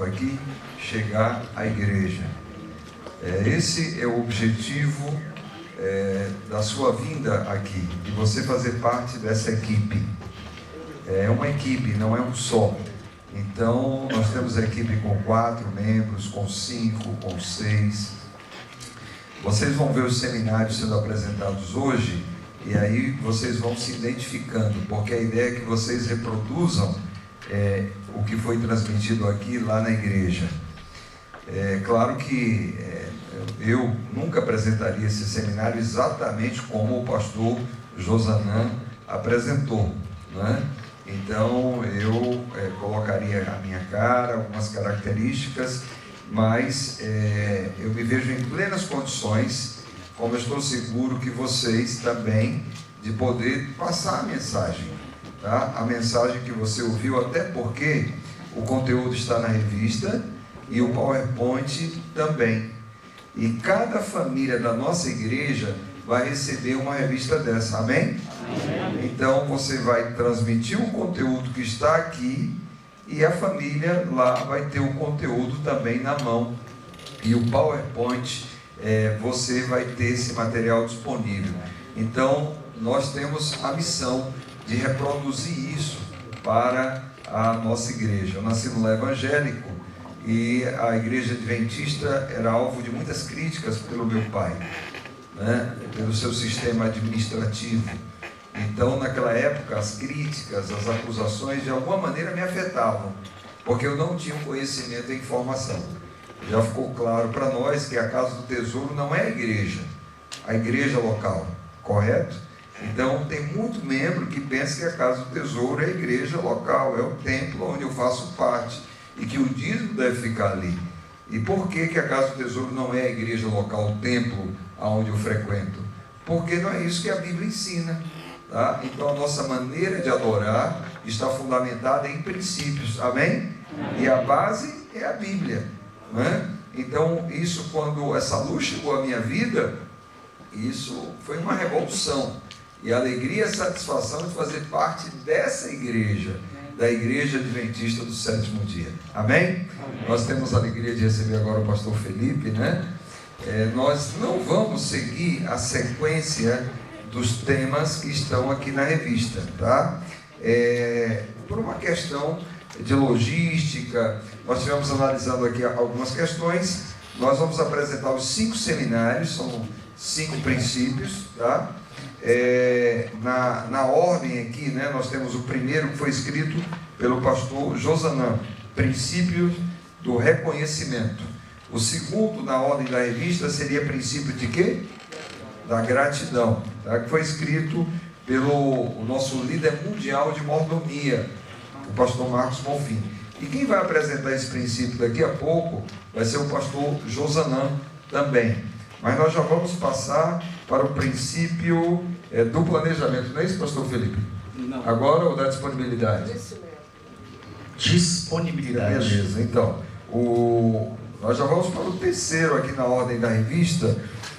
aqui, chegar à igreja. Esse é o objetivo da sua vinda aqui, de você fazer parte dessa equipe. É uma equipe, não é um só. Então, nós temos a equipe com 4 membros, com 5, com 6. Vocês vão ver os seminários sendo apresentados hoje, e aí vocês vão se identificando, porque a ideia é que vocês reproduzam o que foi transmitido aqui lá na igreja. É claro que eu nunca apresentaria esse seminário exatamente como o pastor Josanã apresentou, né? Então eu colocaria a minha cara, algumas características, mas eu me vejo em plenas condições, como eu estou seguro que vocês também, de poder passar a mensagem, tá? A mensagem que você ouviu, até porque o conteúdo está na revista e o PowerPoint também. E cada família da nossa igreja vai receber uma revista dessa, amém? Amém. Então você vai transmitir o conteúdo que está aqui e a família lá vai ter o conteúdo também na mão. E o PowerPoint, você vai ter esse material disponível. Então nós temos a missão de reproduzir isso para a nossa igreja. Eu nasci no lar evangélico e a igreja adventista era alvo de muitas críticas pelo meu pai, né? Pelo seu sistema administrativo. Então, naquela época, as críticas, as acusações, de alguma maneira me afetavam, porque eu não tinha um conhecimento e informação. Já ficou claro para nós que a Casa do Tesouro não é a igreja local, correto? Então, tem muito membro que pensa que a Casa do Tesouro é a igreja local, é o templo onde eu faço parte, e que o dízimo deve ficar ali. E por que a Casa do Tesouro não é a igreja local, o templo aonde eu frequento? Porque não é isso que a Bíblia ensina, tá? Então a nossa maneira de adorar está fundamentada em princípios, amém? E a base é a Bíblia, né? Então isso, quando essa luz chegou à minha vida, isso foi uma revolução, e a alegria e a satisfação de fazer parte dessa igreja, da Igreja Adventista do Sétimo Dia. Amém? Amém. Nós temos a alegria de receber agora o pastor Felipe, né? Nós não vamos seguir a sequência dos temas que estão aqui na revista, tá? Por uma questão de logística, nós estivemos analisando aqui algumas questões. Nós vamos apresentar os 5 seminários, são 5 princípios, tá? Na ordem aqui, né, nós temos o primeiro que foi escrito pelo pastor Josanã, princípios do reconhecimento. O segundo na ordem da revista seria princípio de quê? Da gratidão, tá? Que foi escrito pelo nosso líder mundial de mordomia, o pastor Marcos Bonfim. E quem vai apresentar esse princípio daqui a pouco vai ser o pastor Josanã também. Mas nós já vamos passar para o princípio do planejamento, não é isso, pastor Felipe? Não. Agora ou da disponibilidade? Isso mesmo. Disponibilidade. Beleza, então, nós já vamos para o terceiro aqui na ordem da revista,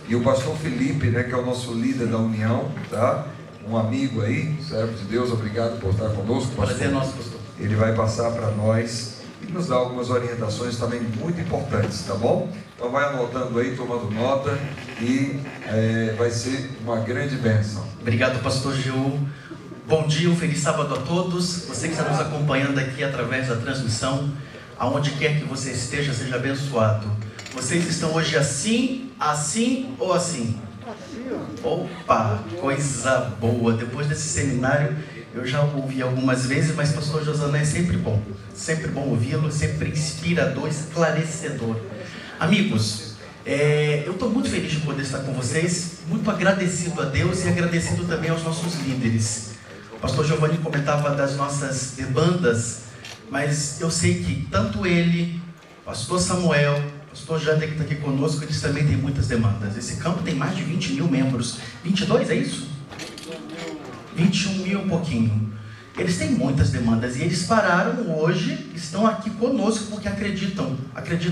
e o pastor Felipe, né, que é o nosso líder da União, tá? Um amigo aí, servo de Deus, obrigado por estar conosco, pastor. Prazer nosso, pastor. Ele vai passar para nós e nos dar algumas orientações também muito importantes, tá bom? Então vai anotando aí, tomando nota, e vai ser uma grande bênção. Obrigado, pastor Gil. Bom dia, um feliz sábado a todos. Você que está nos acompanhando aqui através da transmissão, aonde quer que você esteja, seja abençoado. Vocês estão hoje assim ou assim? Opa, coisa boa. Depois desse seminário, eu já ouvi algumas vezes, mas pastor Josanã é sempre bom ouvi-lo, sempre inspirador, esclarecedor. Amigos, eu estou muito feliz de poder estar com vocês, muito agradecido a Deus e agradecido também aos nossos líderes. O pastor Giovanni comentava das nossas demandas, mas eu sei que tanto ele, pastor Samuel, pastor Jander que está aqui conosco, eles também têm muitas demandas. Esse campo tem mais de 20 mil membros. 22, é isso? 21 mil um pouquinho. Eles têm muitas demandas e eles pararam hoje, estão aqui conosco porque acreditam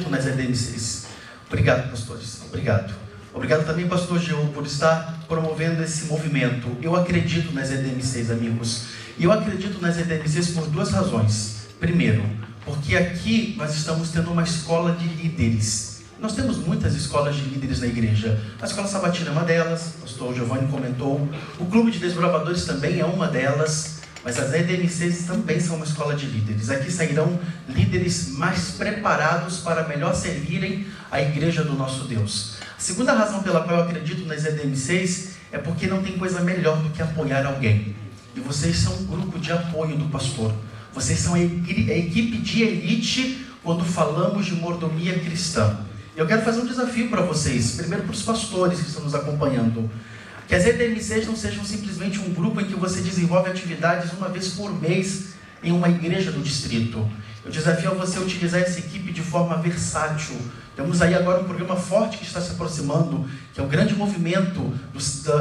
nas EDMCs. Obrigado, pastores. Obrigado. Obrigado também, pastor Gil, por estar promovendo esse movimento. Eu acredito nas EDMCs, amigos. E eu acredito nas EDMCs por 2 razões. Primeiro, porque aqui nós estamos tendo uma escola de líderes. Nós temos muitas escolas de líderes na igreja. A Escola Sabatina é uma delas, o pastor Giovanni comentou. O Clube de Desbravadores também é uma delas. Mas as EDMCs também são uma escola de líderes. Aqui sairão líderes mais preparados para melhor servirem a igreja do nosso Deus. A segunda razão pela qual eu acredito nas EDMCs é porque não tem coisa melhor do que apoiar alguém. E vocês são um grupo de apoio do pastor. Vocês são a equipe de elite quando falamos de mordomia cristã. Eu quero fazer um desafio para vocês, primeiro para os pastores que estão nos acompanhando. Que as EDMCs não sejam simplesmente um grupo em que você desenvolve atividades uma vez por mês em uma igreja do distrito. Eu desafio a você utilizar essa equipe de forma versátil. Temos aí agora um programa forte que está se aproximando, que é o grande movimento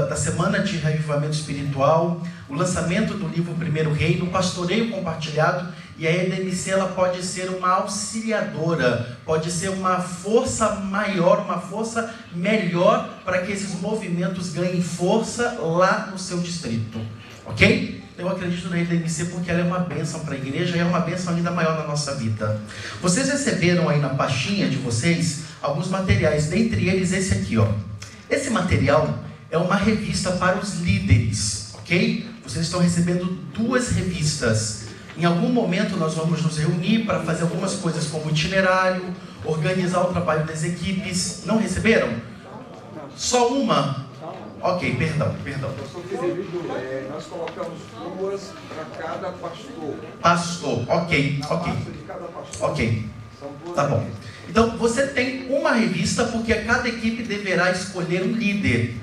da Semana de Reavivamento Espiritual, o lançamento do livro Primeiro Reino, o pastoreio compartilhado, e a EDMC ela pode ser uma auxiliadora, pode ser uma força maior, uma força melhor para que esses movimentos ganhem força lá no seu distrito. Ok? Eu acredito na EDMC porque ela é uma bênção para a igreja e é uma bênção ainda maior na nossa vida. Vocês receberam aí na pastinha de vocês alguns materiais, dentre eles esse aqui, ó. Esse material é uma revista para os líderes, ok? Vocês estão recebendo 2 revistas. Em algum momento nós vamos nos reunir para fazer algumas coisas como itinerário, organizar o trabalho das equipes. Não receberam? Só uma? Ok, perdão. Nós colocamos 2 para cada pastor. Pastor, ok. Ok, tá bom. Então, você tem uma revista porque cada equipe deverá escolher um líder.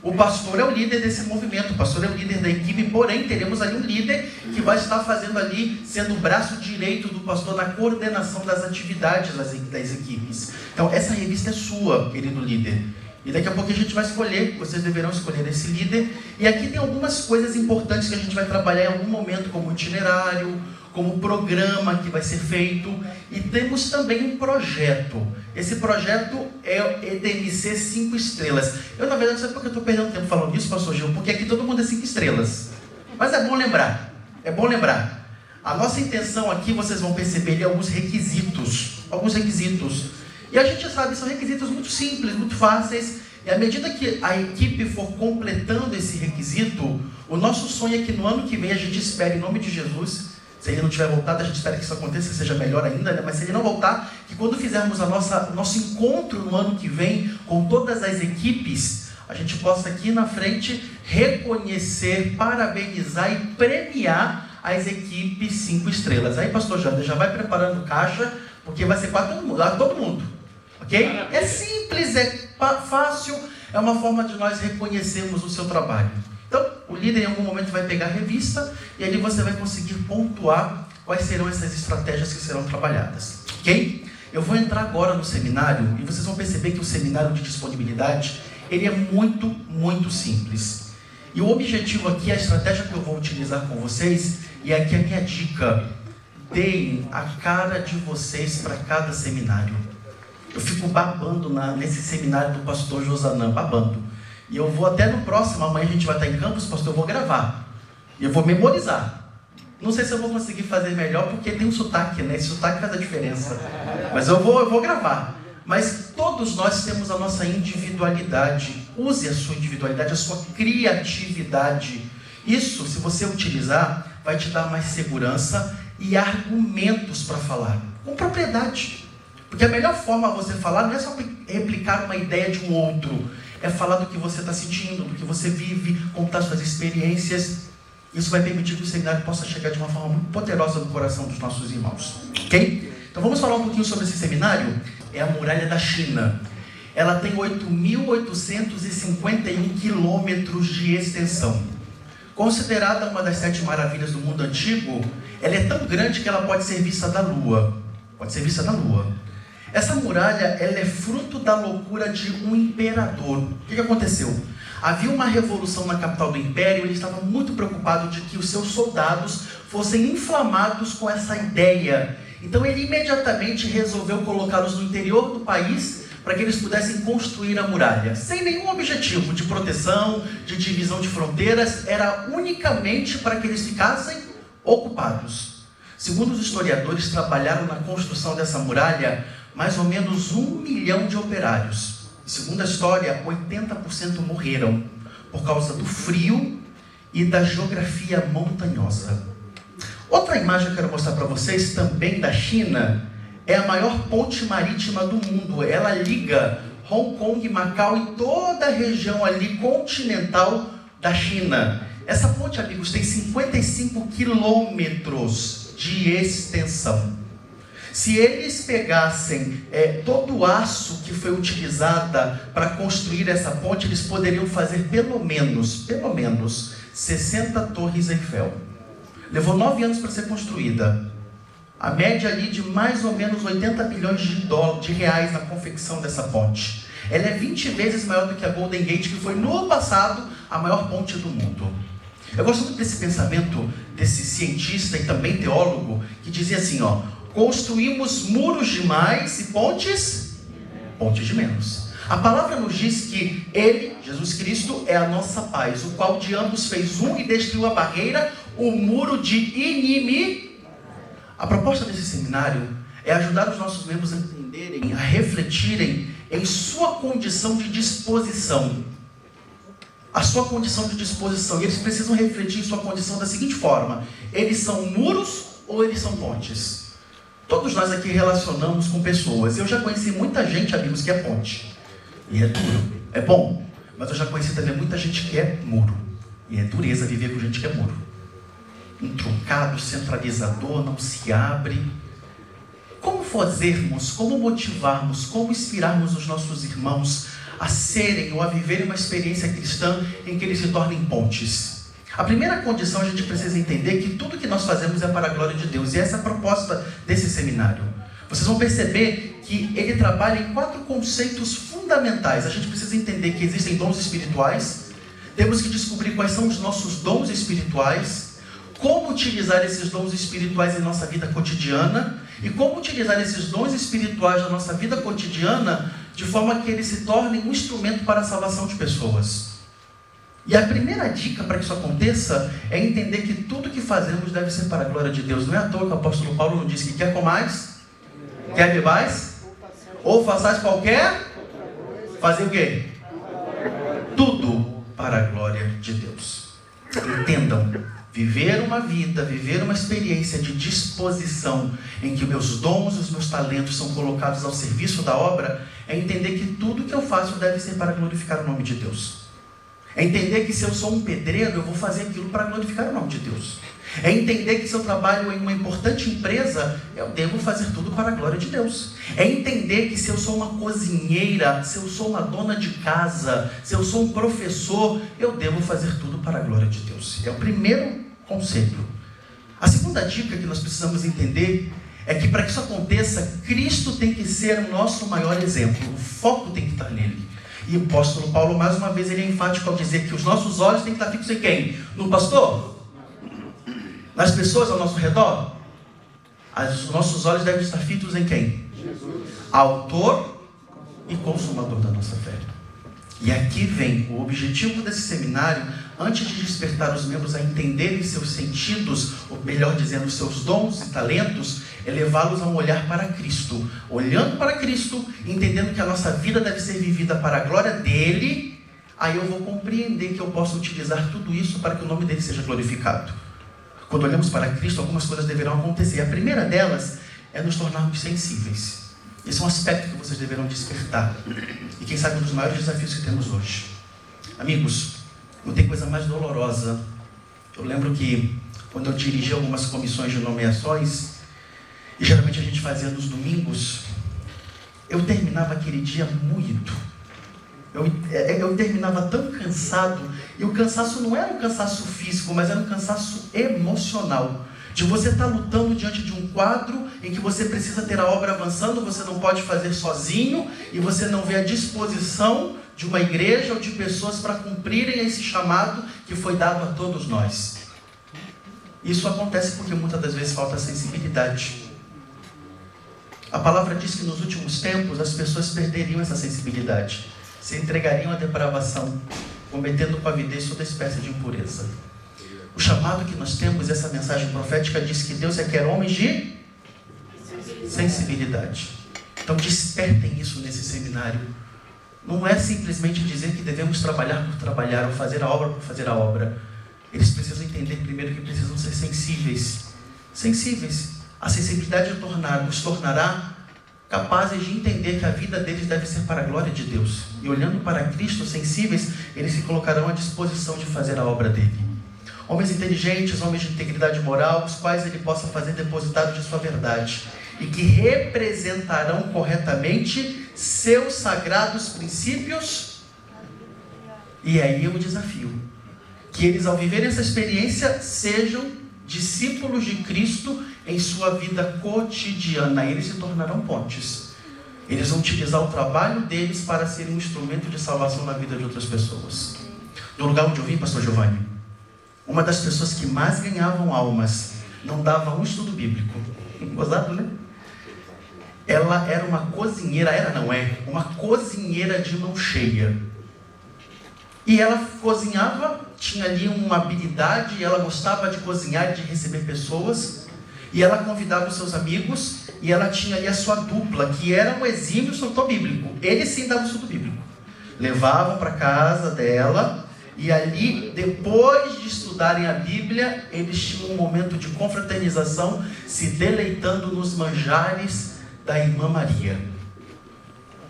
O pastor é o líder desse movimento, o pastor é o líder da equipe, porém, teremos ali um líder que vai estar fazendo ali, sendo o braço direito do pastor na coordenação das atividades das equipes. Então, essa revista é sua, querido líder. E daqui a pouco a gente vai escolher, vocês deverão escolher esse líder. E aqui tem algumas coisas importantes que a gente vai trabalhar em algum momento, como itinerário, como programa que vai ser feito. E temos também um projeto. Esse projeto é o EDMC 5 estrelas. Eu, na verdade, não sei porque eu estou perdendo tempo falando isso, pastor Gil, porque aqui todo mundo é 5 estrelas. Mas é bom lembrar. A nossa intenção aqui, vocês vão perceber, alguns requisitos. E a gente sabe, são requisitos muito simples, muito fáceis. E à medida que a equipe for completando esse requisito, o nosso sonho é que no ano que vem a gente espere, em nome de Jesus, se ele não tiver voltado, a gente espera que isso aconteça, que seja melhor ainda, né? Mas se ele não voltar, que quando fizermos o nosso encontro no ano que vem, com todas as equipes, a gente possa aqui na frente reconhecer, parabenizar e premiar as equipes 5 estrelas. Aí, pastor Jander, já vai preparando caixa, porque vai ser para todo mundo. Ok? Maravilha. É simples, é fácil, é uma forma de nós reconhecermos o seu trabalho. Então, o líder em algum momento vai pegar a revista e ali você vai conseguir pontuar quais serão essas estratégias que serão trabalhadas. Ok? Eu vou entrar agora no seminário e vocês vão perceber que o seminário de disponibilidade, ele é muito, muito simples. E o objetivo aqui, a estratégia que eu vou utilizar com vocês, e aqui a minha dica: deem a cara de vocês para cada seminário. Eu fico babando nesse seminário do pastor Josanã, babando. E eu vou até no próximo, amanhã a gente vai estar em campus, pastor, eu vou gravar. E eu vou memorizar. Não sei se eu vou conseguir fazer melhor, porque tem um sotaque, né? Esse sotaque faz a diferença. Mas eu vou gravar. Mas todos nós temos a nossa individualidade. Use a sua individualidade, a sua criatividade. Isso, se você utilizar, vai te dar mais segurança e argumentos para falar. Com propriedade. Porque a melhor forma de você falar não é só replicar uma ideia de um outro. É falar do que você está sentindo, do que você vive, contar suas experiências. Isso vai permitir que o seminário possa chegar de uma forma muito poderosa no coração dos nossos irmãos. Ok? Então vamos falar um pouquinho sobre esse seminário. É a Muralha da China. Ela tem 8.851 quilômetros de extensão. Considerada uma das 7 maravilhas do mundo antigo, ela é tão grande que ela pode ser vista da Lua. Essa muralha, ela é fruto da loucura de um imperador. O que aconteceu? Havia uma revolução na capital do império e ele estava muito preocupado de que os seus soldados fossem inflamados com essa ideia. Então ele imediatamente resolveu colocá-los no interior do país para que eles pudessem construir a muralha. Sem nenhum objetivo de proteção, de divisão de fronteiras, era unicamente para que eles ficassem ocupados. Segundo os historiadores, trabalharam na construção dessa muralha mais ou menos 1 milhão de operários. Segundo a história, 80% morreram por causa do frio e da geografia montanhosa. Outra imagem que eu quero mostrar para vocês, também da China, é a maior ponte marítima do mundo. Ela liga Hong Kong, Macau e toda a região ali continental da China. Essa ponte, amigos, tem 55 quilômetros de extensão. Se eles pegassem todo o aço que foi utilizado para construir essa ponte, eles poderiam fazer pelo menos 60 torres Eiffel. Levou 9 anos para ser construída. A média ali de mais ou menos 80 bilhões de reais na confecção dessa ponte. Ela é 20 vezes maior do que a Golden Gate, que foi no passado a maior ponte do mundo. Eu gosto muito desse pensamento desse cientista e também teólogo, que dizia assim, construímos muros demais e pontes de menos. A palavra nos diz que Ele, Jesus Cristo, é a nossa paz, o qual de ambos fez um e destruiu a barreira, o muro de inimigo. A proposta desse seminário é ajudar os nossos membros a entenderem, a refletirem em sua condição de disposição. A sua condição de disposição. E eles precisam refletir em sua condição da seguinte forma: eles são muros ou eles são pontes? Todos nós aqui relacionamos com pessoas. Eu já conheci muita gente, amigos, que é ponte. E é duro. É bom. Mas eu já conheci também muita gente que é muro. E é dureza viver com gente que é muro. Intruncado, centralizador, não se abre. Como fazermos, como motivarmos, como inspirarmos os nossos irmãos a serem ou a viverem uma experiência cristã em que eles se tornem pontes? A primeira condição, a gente precisa entender que tudo que nós fazemos é para a glória de Deus. E essa é a proposta desse seminário. Vocês vão perceber que ele trabalha em 4 conceitos fundamentais. A gente precisa entender que existem dons espirituais. Temos que descobrir quais são os nossos dons espirituais. Como utilizar esses dons espirituais em nossa vida cotidiana. E como utilizar esses dons espirituais na nossa vida cotidiana de forma que eles se tornem um instrumento para a salvação de pessoas. E a primeira dica para que isso aconteça é entender que tudo que fazemos deve ser para a glória de Deus. Não é à toa que o apóstolo Paulo não disse que quer comais, quer bebais, ou façais qualquer... Fazer o quê? Tudo para a glória de Deus. Entendam, viver uma vida, viver uma experiência de disposição em que meus dons e os meus talentos são colocados ao serviço da obra, é entender que tudo que eu faço deve ser para glorificar o nome de Deus. É entender que se eu sou um pedreiro, eu vou fazer aquilo para glorificar o nome de Deus. É entender que se eu trabalho em uma importante empresa, eu devo fazer tudo para a glória de Deus. É entender que se eu sou uma cozinheira, se eu sou uma dona de casa, se eu sou um professor, eu devo fazer tudo para a glória de Deus. É o primeiro conceito. A segunda dica que nós precisamos entender é que para que isso aconteça, Cristo tem que ser o nosso maior exemplo. O foco tem que estar nele. E o apóstolo Paulo, mais uma vez, ele é enfático ao dizer que os nossos olhos têm que estar fixos em quem? No pastor? Nas pessoas ao nosso redor? Os nossos olhos devem estar fitos em quem? Jesus. Autor e consumador da nossa fé. E aqui vem o objetivo desse seminário, antes de despertar os membros a entenderem seus sentidos, ou melhor dizendo, seus dons e talentos, é levá-los a um olhar para Cristo. Olhando para Cristo, entendendo que a nossa vida deve ser vivida para a glória dele, aí eu vou compreender que eu posso utilizar tudo isso para que o nome dele seja glorificado. Quando olhamos para Cristo, algumas coisas deverão acontecer. A primeira delas é nos tornarmos sensíveis. Esse é um aspecto que vocês deverão despertar. E quem sabe um dos maiores desafios que temos hoje. Amigos, não tem coisa mais dolorosa. Eu lembro que quando eu dirigi algumas comissões de nomeações, e geralmente a gente fazia nos domingos, eu terminava aquele dia moído. Eu terminava tão cansado, e o cansaço não era um cansaço físico, mas era um cansaço emocional. De você estar lutando diante de um quadro em que você precisa ter a obra avançando, você não pode fazer sozinho, e você não vê a disposição de uma igreja ou de pessoas para cumprirem esse chamado que foi dado a todos nós. Isso acontece porque muitas das vezes falta sensibilidade. A palavra diz que nos últimos tempos as pessoas perderiam essa sensibilidade, se entregariam à depravação, cometendo com avidez toda espécie de impureza. O chamado que nós temos, essa mensagem profética diz que Deus quer homens de sensibilidade. Então despertem isso nesse seminário. Não é simplesmente dizer que devemos trabalhar por trabalhar ou fazer a obra por fazer a obra. Eles precisam entender primeiro que precisam ser sensíveis. Sensíveis. A sensibilidade os tornará capazes de entender que a vida deles deve ser para a glória de Deus. E olhando para Cristo, sensíveis, eles se colocarão à disposição de fazer a obra dele. Homens inteligentes, homens de integridade moral, os quais ele possa fazer depositado de sua verdade, e que representarão corretamente seus sagrados princípios. E aí é o desafio. Que eles, ao viverem essa experiência, sejam discípulos de Cristo em sua vida cotidiana. Eles se tornarão pontes. Eles vão utilizar o trabalho deles para ser um instrumento de salvação na vida de outras pessoas. No lugar onde eu vim, pastor Giovanni, uma das pessoas que mais ganhavam almas não dava um estudo bíblico. Gozado, né? Ela era uma cozinheira, uma cozinheira de mão cheia. E ela cozinhava, tinha ali uma habilidade, ela gostava de cozinhar e de receber pessoas. E ela convidava os seus amigos, e ela tinha ali a sua dupla, que era um exímio instrutor bíblico. Ele sim dava o estudo bíblico. Levavam para casa dela, e ali, depois de estudarem a Bíblia, eles tinham um momento de confraternização, se deleitando nos manjares da irmã Maria.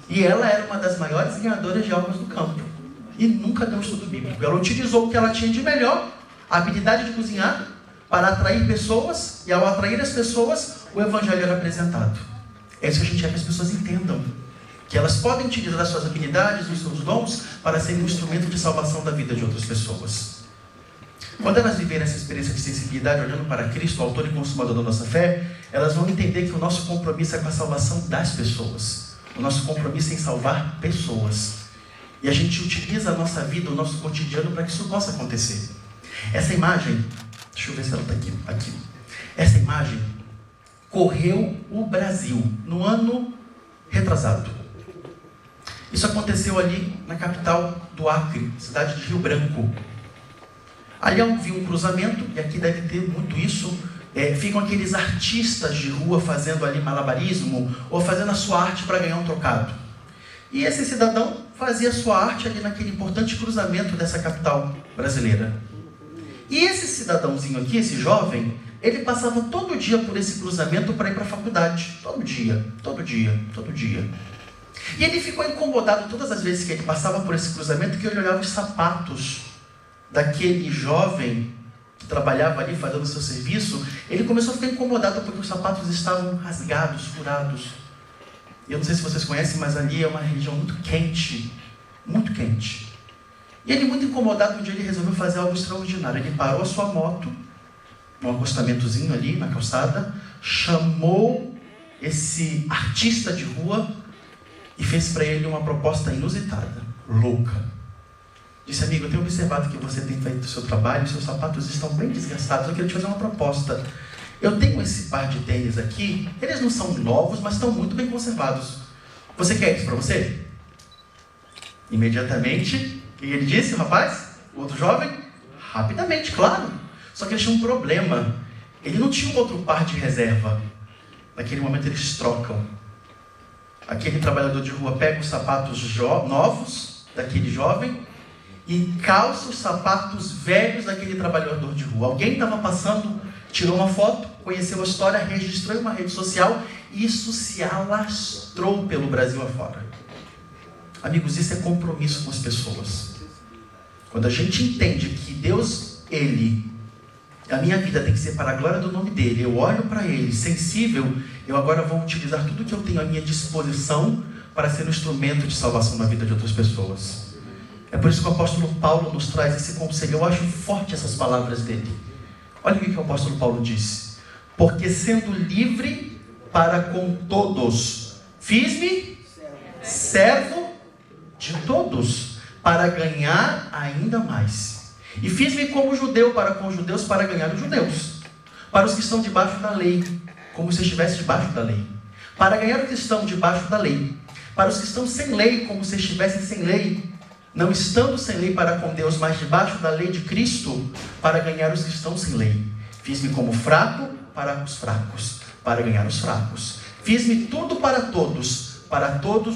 E ela era uma das maiores ganhadoras de almas do campo. E nunca deu um estudo bíblico. Ela utilizou o que ela tinha de melhor, a habilidade de cozinhar, para atrair pessoas, e ao atrair as pessoas, o evangelho era apresentado. É isso que a gente quer que as pessoas entendam. Que elas podem utilizar as suas habilidades, os seus dons, para serem um instrumento de salvação da vida de outras pessoas. Quando elas viverem essa experiência de sensibilidade, olhando para Cristo, o autor e consumador da nossa fé, elas vão entender que o nosso compromisso é com a salvação das pessoas. O nosso compromisso é em salvar pessoas. E a gente utiliza a nossa vida, o nosso cotidiano, para que isso possa acontecer. Essa imagem, deixa eu ver se ela está aqui. Essa imagem correu o Brasil no ano retrasado. Isso aconteceu ali na capital do Acre, cidade de Rio Branco. Ali eu vi um cruzamento, e aqui deve ter muito isso, ficam aqueles artistas de rua fazendo ali malabarismo, ou fazendo a sua arte para ganhar um trocado. E esse cidadão fazia a sua arte ali naquele importante cruzamento dessa capital brasileira. E esse cidadãozinho aqui, esse jovem, ele passava todo dia por esse cruzamento para ir para a faculdade. Todo dia. E ele ficou incomodado todas as vezes que ele passava por esse cruzamento, que ele olhava os sapatos daquele jovem que trabalhava ali fazendo o seu serviço. Ele começou a ficar incomodado porque os sapatos estavam rasgados, furados. E eu não sei se vocês conhecem, mas ali é uma região muito quente. Muito quente. E ele, muito incomodado, um dia ele resolveu fazer algo extraordinário. Ele parou a sua moto, num acostamentozinho ali na calçada, chamou esse artista de rua e fez para ele uma proposta inusitada, louca. Disse: amigo, eu tenho observado que você tem feito o seu trabalho, seus sapatos estão bem desgastados, eu queria te fazer uma proposta. Eu tenho esse par de tênis aqui, eles não são novos, mas estão muito bem conservados. Você quer isso para você? Imediatamente, o que ele disse, o rapaz? O outro jovem? Rapidamente, claro. Só que ele tinha um problema. Ele não tinha um outro par de reserva. Naquele momento eles trocam. Aquele trabalhador de rua pega os sapatos novos daquele jovem e calça os sapatos velhos daquele trabalhador de rua. Alguém estava passando, tirou uma foto, conheceu a história, registrou em uma rede social, e isso se alastrou pelo Brasil afora. Amigos, isso é compromisso com as pessoas. Quando a gente entende que Deus, a minha vida tem que ser para a glória do nome dele, eu olho para ele, sensível, eu agora vou utilizar tudo que eu tenho à minha disposição para ser um instrumento de salvação na vida de outras pessoas. É por isso que o apóstolo Paulo nos traz esse conselho. Eu acho forte essas palavras dele. Olha o que o apóstolo Paulo disse: porque sendo livre para com todos, fiz-me servo de todos, para ganhar ainda mais. E fiz-me como judeu para com os judeus, para ganhar os judeus. Para os que estão debaixo da lei, como se estivesse debaixo da lei. Para ganhar os que estão debaixo da lei. Para os que estão sem lei, como se estivessem sem lei. não estando sem lei para com Deus, mas debaixo da lei de Cristo, para ganhar os que estão sem lei. Fiz-me como fraco para os fracos, para ganhar os fracos. Fiz-me tudo para todos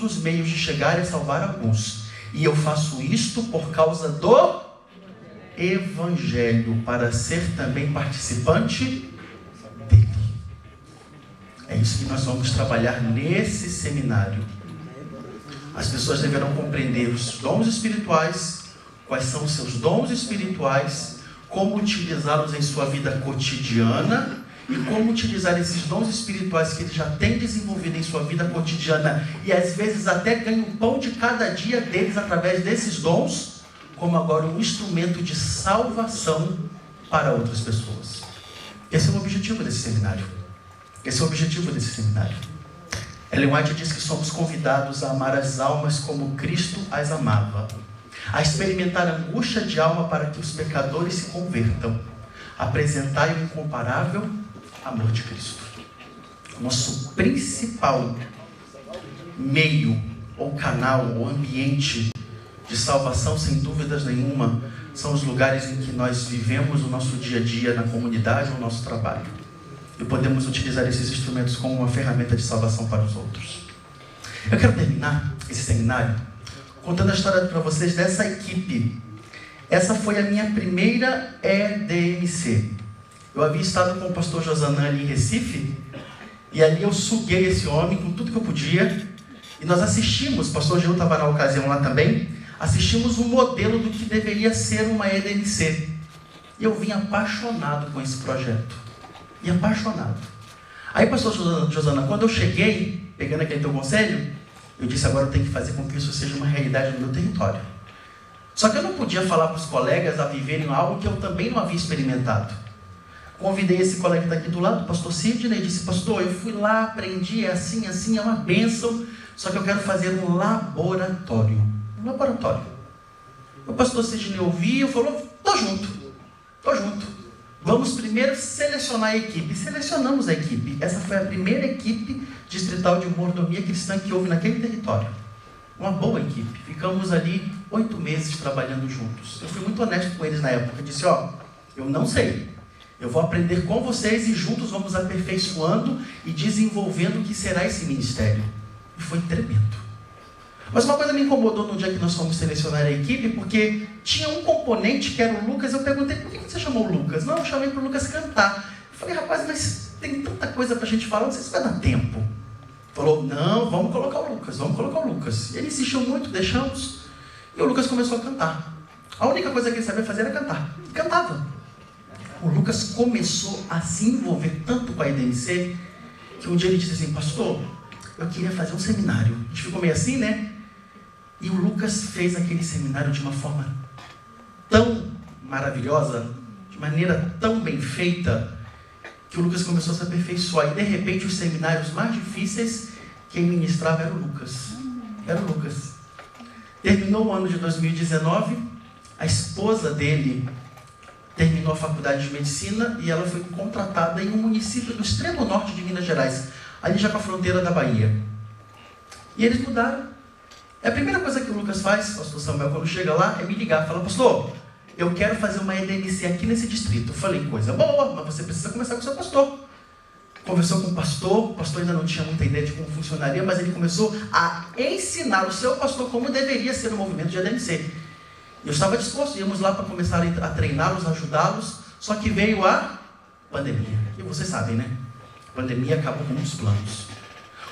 os meios de chegar e salvar alguns. E eu faço isto por causa do Evangelho, para ser também participante dele. É isso que nós vamos trabalhar nesse seminário. As pessoas deverão compreender os dons espirituais, quais são os seus dons espirituais, como utilizá-los em sua vida cotidiana e como utilizar esses dons espirituais que ele já tem desenvolvido em sua vida cotidiana e às vezes até ganha o pão de cada dia deles através desses dons, como agora um instrumento de salvação para outras pessoas. Esse é o objetivo desse seminário. Esse é o objetivo desse seminário. Ellen White diz que somos convidados a amar as almas como Cristo as amava, a experimentar a angústia de alma para que os pecadores se convertam, apresentar o incomparável amor de Cristo. Nosso principal meio, ou canal, ou ambiente de salvação, sem dúvidas nenhuma, são os lugares em que nós vivemos o nosso dia a dia, na comunidade ou no nosso trabalho. E podemos utilizar esses instrumentos como uma ferramenta de salvação para os outros. Eu quero terminar esse seminário contando a história para vocês dessa equipe. Essa foi a minha primeira EDMC. Eu havia estado com o pastor Josanã ali em Recife, e ali eu suguei esse homem com tudo que eu podia, e nós assistimos, o pastor Gil estava na ocasião lá também, assistimos um modelo do que deveria ser uma EDMC. E eu vim apaixonado com esse projeto. E apaixonado. Aí, pastor Josanã, quando eu cheguei, pegando aquele teu conselho, eu disse, agora eu tenho que fazer com que isso seja uma realidade no meu território. Só que eu não podia falar para os colegas a viverem algo que eu também não havia experimentado. Convidei esse colega que está aqui do lado, o pastor Sidney, e disse, pastor, eu fui lá, aprendi, é assim, é uma bênção, só que eu quero fazer um laboratório. Um laboratório. O pastor Sidney ouviu e falou, tô junto. Vamos primeiro selecionar a equipe. E selecionamos a equipe. Essa foi a primeira equipe distrital de mordomia cristã que houve naquele território. Uma boa equipe. Ficamos ali 8 meses trabalhando juntos. Eu fui muito honesto com eles na época. Eu disse, eu não sei. Eu vou aprender com vocês e juntos vamos aperfeiçoando e desenvolvendo o que será esse ministério. E foi tremendo. Mas uma coisa me incomodou no dia que nós fomos selecionar a equipe, porque tinha um componente que era o Lucas. Eu perguntei, por que você chamou o Lucas? Não, eu chamei para o Lucas cantar. Eu falei, rapaz, mas tem tanta coisa para a gente falar, não sei se vai dar tempo. Falou, não, vamos colocar o Lucas. Ele insistiu muito, deixamos, e o Lucas começou a cantar. A única coisa que ele sabia fazer era cantar. E cantava. O Lucas começou a se envolver tanto com a IDMC, que um dia ele disse assim, pastor, eu queria fazer um seminário. A gente ficou meio assim, né? E o Lucas fez aquele seminário de uma forma tão maravilhosa, de maneira tão bem feita, que o Lucas começou a se aperfeiçoar. E de repente os seminários mais difíceis, quem ministrava era o Lucas. Terminou o ano de 2019, a esposa dele terminou a faculdade de medicina e ela foi contratada em um município do extremo norte de Minas Gerais, ali já com a fronteira da Bahia. E eles mudaram. A primeira coisa que o Lucas faz, pastor Samuel, quando chega lá, é me ligar. Fala, pastor, eu quero fazer uma EDMC aqui nesse distrito. Eu falei, coisa boa, mas você precisa começar com o seu pastor. Conversou com o pastor ainda não tinha muita ideia de como funcionaria, mas ele começou a ensinar o seu pastor como deveria ser o movimento de EDMC. Eu estava disposto, íamos lá para começar a treiná-los, ajudá-los, só que veio a pandemia. E vocês sabem, né? A pandemia acabou com muitos planos.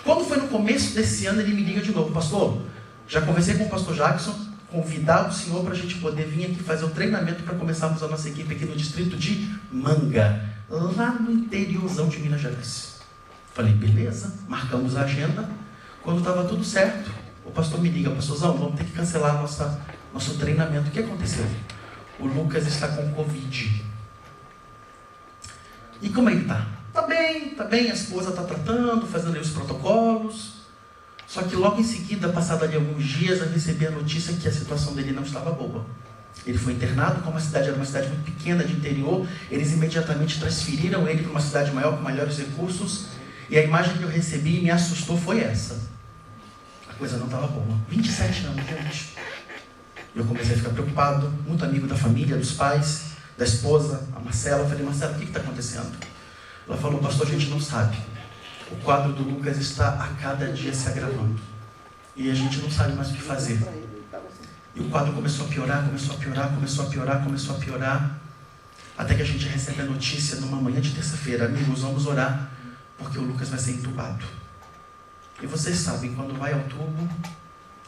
Quando foi no começo desse ano, ele me liga de novo, pastor, já conversei com o pastor Jackson, convidar o senhor para a gente poder vir aqui fazer o treinamento para começarmos a nossa equipe aqui no distrito de Manga, lá no interiorzão de Minas Gerais. Falei, beleza, marcamos a agenda. Quando estava tudo certo, o pastor me liga, pastorzão, vamos ter que cancelar nosso treinamento. O que aconteceu? O Lucas está com Covid. E como ele está? Tá bem, a esposa está tratando, fazendo ali os protocolos. Só que logo em seguida, passado ali alguns dias, eu recebi a notícia que a situação dele não estava boa. Ele foi internado, como a cidade era uma cidade muito pequena de interior, eles imediatamente transferiram ele para uma cidade maior, com maiores recursos, e a imagem que eu recebi e me assustou foi essa. A coisa não estava boa. 27 anos, gente. Eu comecei a ficar preocupado, muito amigo da família, dos pais, da esposa, a Marcela. Eu falei, Marcela, o que está acontecendo? Ela falou, pastor, a gente não sabe. O quadro do Lucas está a cada dia se agravando. E a gente não sabe mais o que fazer. E o quadro começou a piorar, começou a piorar. Até que a gente recebe a notícia numa manhã de terça-feira. Amigos, vamos orar, porque o Lucas vai ser entubado. E vocês sabem, quando vai ao tubo,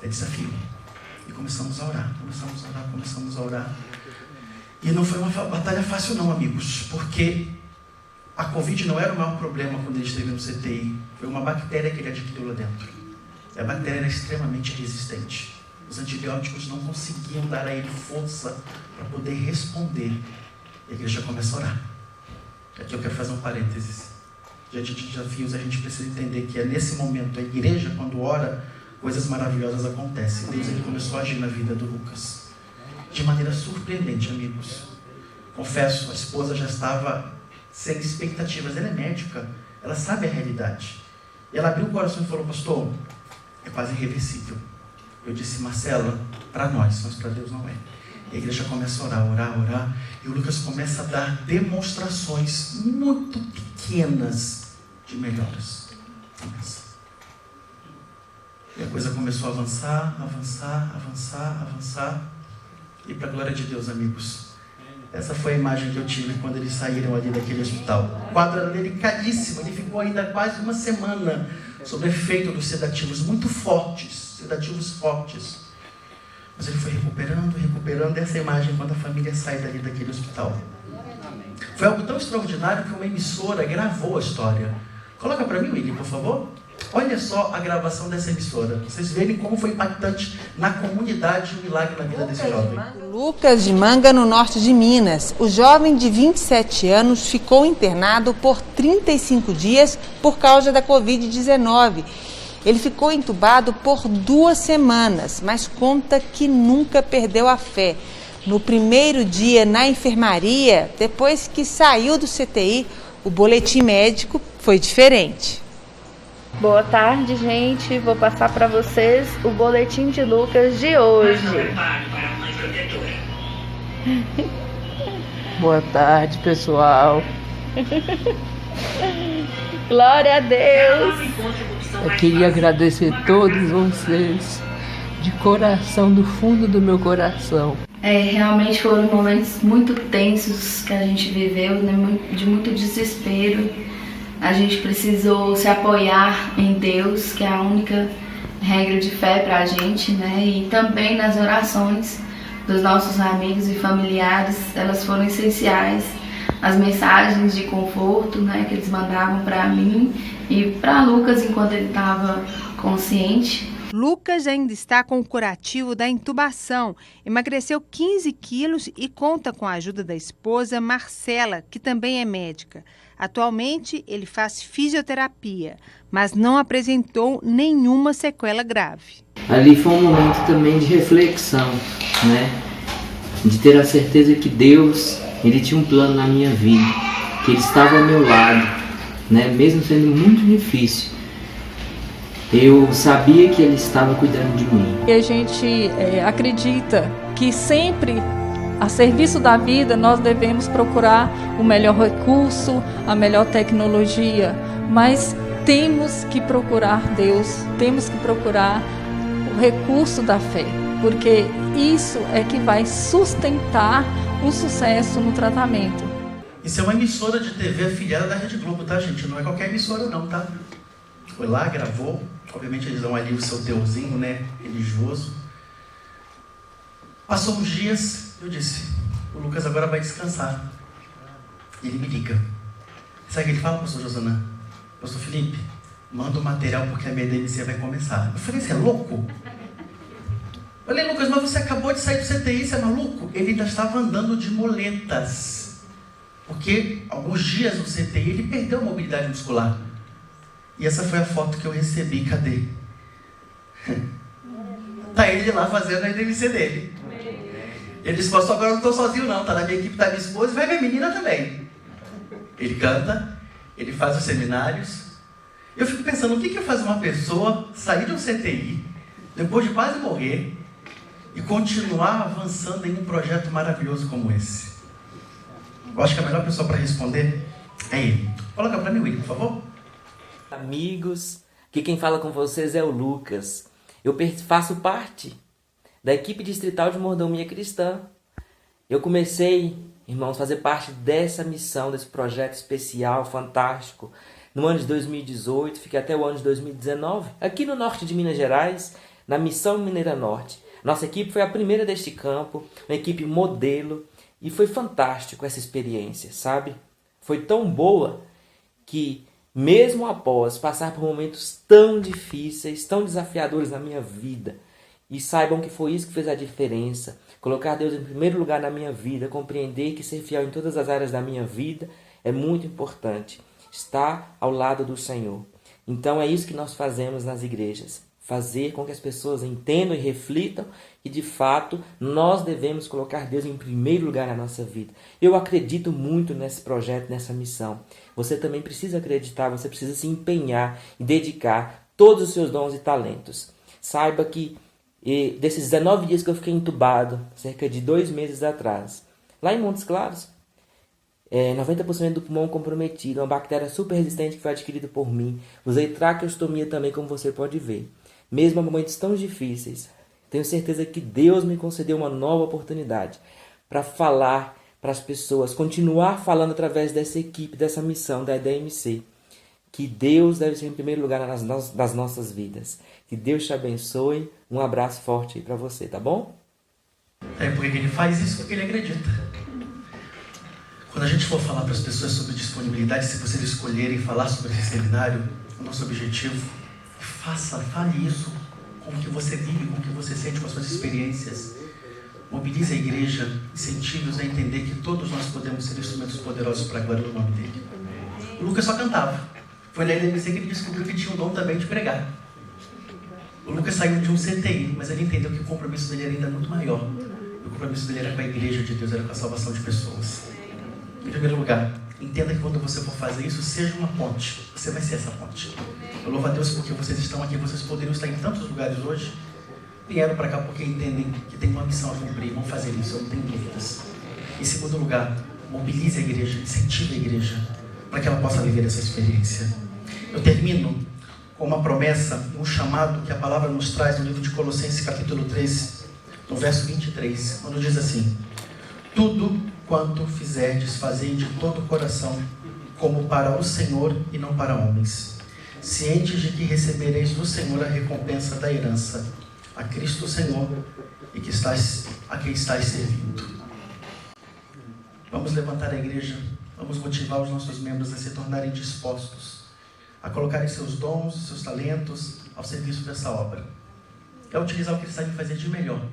é desafio. E começamos a orar. E não foi uma batalha fácil não, amigos, porque a Covid não era o maior problema quando ele esteve no CTI. Foi uma bactéria que ele adquiriu lá dentro. E a bactéria era extremamente resistente. Os antibióticos não conseguiam dar a ele força para poder responder. E a igreja começa a orar. Aqui eu quero fazer um parênteses. Diante de desafios, a gente precisa entender que é nesse momento, a igreja, quando ora, coisas maravilhosas acontecem. Deus ele começou a agir na vida do Lucas. De maneira surpreendente, amigos. Confesso, a esposa já estava sem expectativas. Ela é médica, ela sabe a realidade. E ela abriu o coração e falou, pastor, é quase irreversível. Eu disse, Marcela, para nós, mas para Deus não é. E a igreja começa a orar. E o Lucas começa a dar demonstrações muito pequenas de melhoras. E a coisa começou a avançar. E para a glória de Deus, amigos, essa foi a imagem que eu tive quando eles saíram ali daquele hospital. O quadro era delicadíssimo, ele ficou ainda quase uma semana sob efeito dos sedativos muito fortes, Mas ele foi recuperando essa imagem quando a família sai dali daquele hospital. Foi algo tão extraordinário que uma emissora gravou a história. Coloca para mim, William, por favor. Olha só a gravação dessa emissora. Vocês verem como foi impactante na comunidade o milagre na vida desse jovem. Lucas de Manga, no norte de Minas. O jovem de 27 anos ficou internado por 35 dias por causa da Covid-19. Ele ficou entubado por 2 semanas, mas conta que nunca perdeu a fé. No primeiro dia na enfermaria, depois que saiu do CTI, o boletim médico foi diferente. Boa tarde, gente. Vou passar para vocês o boletim de Lucas de hoje. Boa tarde, pessoal. Glória a Deus. Eu queria agradecer a todos vocês, de coração, do fundo do meu coração. Realmente foram momentos muito tensos que a gente viveu, né? De muito desespero. A gente precisou se apoiar em Deus, que é a única regra de fé para a gente, né? E também nas orações dos nossos amigos e familiares, elas foram essenciais. As mensagens de conforto, né, que eles mandavam para mim e para Lucas enquanto ele estava consciente. Lucas ainda está com o curativo da intubação, emagreceu 15 quilos e conta com a ajuda da esposa Marcela, que também é médica. Atualmente, ele faz fisioterapia, mas não apresentou nenhuma sequela grave. Ali foi um momento também de reflexão, né? De ter a certeza que Deus, Ele tinha um plano na minha vida, que Ele estava ao meu lado, né? Mesmo sendo muito difícil. Eu sabia que Ele estava cuidando de mim. E a gente acredita que sempre, a serviço da vida, nós devemos procurar o melhor recurso, a melhor tecnologia, mas temos que procurar Deus, temos que procurar o recurso da fé, porque isso é que vai sustentar o sucesso no tratamento. Isso é uma emissora de TV afiliada da Rede Globo, tá, gente? Não é qualquer emissora não, tá? Foi lá, gravou. Obviamente eles dão ali o seu teorzinho, né, religioso. Passou uns dias, eu disse, o Lucas agora vai descansar. E ele me liga. Sabe o que ele fala, pastor Josanã? Pastor Felipe, manda o material porque a minha DMC vai começar. Eu falei, você é louco? Eu falei, Lucas, mas você acabou de sair do CTI, você é maluco? Ele ainda estava andando de muletas. Porque alguns dias no CTI ele perdeu a mobilidade muscular. E essa foi a foto que eu recebi. Cadê? Tá ele lá fazendo a DMC dele. Ele disse, pastor, agora eu não estou sozinho não. Tá na minha equipe, tá minha esposa e vai minha menina também. Ele canta, ele faz os seminários. Eu fico pensando, o que faz uma pessoa sair de um CTI, depois de quase morrer, e continuar avançando em um projeto maravilhoso como esse? Eu acho que a melhor pessoa para responder é ele. Coloca para mim, William, por favor. Amigos, aqui quem fala com vocês é o Lucas. Eu faço parte da equipe distrital de Mordomia Cristã. Eu comecei, irmãos, a fazer parte dessa missão, desse projeto especial, fantástico, no ano de 2018, fiquei até o ano de 2019, aqui no norte de Minas Gerais, na Missão Mineira Norte. Nossa equipe foi a primeira deste campo, uma equipe modelo, e foi fantástico essa experiência, sabe? Foi tão boa que, mesmo após passar por momentos tão difíceis, tão desafiadores na minha vida, e saibam que foi isso que fez a diferença, colocar Deus em primeiro lugar na minha vida, compreender que ser fiel em todas as áreas da minha vida é muito importante, estar ao lado do Senhor. Então é isso que nós fazemos nas igrejas, fazer com que as pessoas entendam e reflitam que de fato nós devemos colocar Deus em primeiro lugar na nossa vida. Eu acredito muito nesse projeto, nessa missão. Você também precisa acreditar, você precisa se empenhar e dedicar todos os seus dons e talentos. Saiba que desses 19 dias que eu fiquei entubado, cerca de 2 meses atrás, lá em Montes Claros, 90% do pulmão comprometido, uma bactéria super resistente que foi adquirida por mim. Usei traqueostomia também, como você pode ver. Mesmo em momentos tão difíceis, tenho certeza que Deus me concedeu uma nova oportunidade para falar para as pessoas, continuar falando através dessa equipe, dessa missão da EDMC, que Deus deve ser em primeiro lugar nas nossas vidas. Que Deus te abençoe. Um abraço forte aí para você, tá bom? Porque ele faz isso porque ele acredita. Quando a gente for falar para as pessoas sobre disponibilidade, se vocês escolherem falar sobre esse seminário, o nosso objetivo, fale isso com o que você vive, com o que você sente, com as suas experiências. Mobilize a igreja, incentive-os a entender que todos nós podemos ser instrumentos poderosos para a glória do nome dele. O Lucas só cantava. Foi na EDMC que ele descobriu que tinha o dom também de pregar. O Lucas saiu de um CTI, mas ele entendeu que o compromisso dele era ainda muito maior. O compromisso dele era com a igreja de Deus, era com a salvação de pessoas. Em primeiro lugar, entenda que quando você for fazer isso, seja uma ponte. Você vai ser essa ponte. Eu louvo a Deus porque vocês estão aqui, vocês poderiam estar em tantos lugares hoje. Vieram para cá porque entendem que tem uma missão a cumprir, vão fazer isso, eu não tenho dúvidas. Em segundo lugar, mobilize a igreja, incentive a igreja, para que ela possa viver essa experiência. Eu termino com uma promessa, um chamado que a palavra nos traz no livro de Colossenses capítulo 3, no verso 23, quando diz assim: tudo quanto fizerdes, fazei de todo o coração, como para o Senhor e não para homens, cientes de que recebereis do Senhor a recompensa da herança, a Cristo Senhor, e a quem estáis servindo. Vamos levantar a igreja, vamos motivar os nossos membros a se tornarem dispostos, a colocarem seus dons, seus talentos ao serviço dessa obra. É utilizar o que eles sabem fazer de melhor,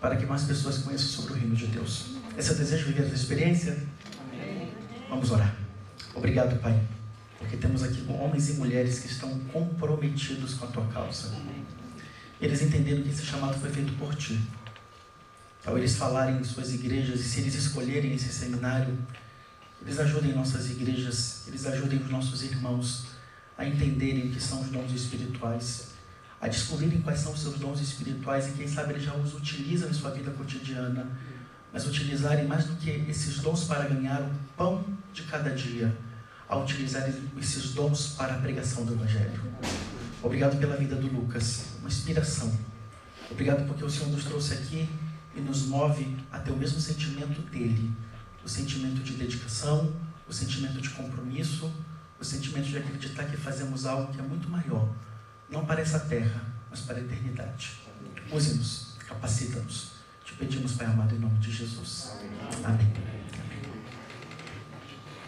para que mais pessoas conheçam sobre o reino de Deus. Esse é o desejo de viver essa experiência? Amém. Vamos orar. Obrigado, Pai, porque temos aqui homens e mulheres que estão comprometidos com a Tua causa. Eles entenderam que esse chamado foi feito por Ti. Ao eles falarem em suas igrejas, e se eles escolherem esse seminário, eles ajudem nossas igrejas, eles ajudem os nossos irmãos a entenderem o que são os dons espirituais, a descobrirem quais são os seus dons espirituais e quem sabe eles já os utilizam em sua vida cotidiana, mas utilizarem mais do que esses dons para ganhar o pão de cada dia, a utilizarem esses dons para a pregação do Evangelho. Obrigado pela vida do Lucas, uma inspiração. Obrigado porque o Senhor nos trouxe aqui e nos move a ter o mesmo sentimento dele, o sentimento de dedicação, o sentimento de compromisso, o sentimento de acreditar que fazemos algo que é muito maior, não para essa terra, mas para a eternidade. Use-nos, capacita-nos. Te pedimos, Pai amado, em nome de Jesus. Amém.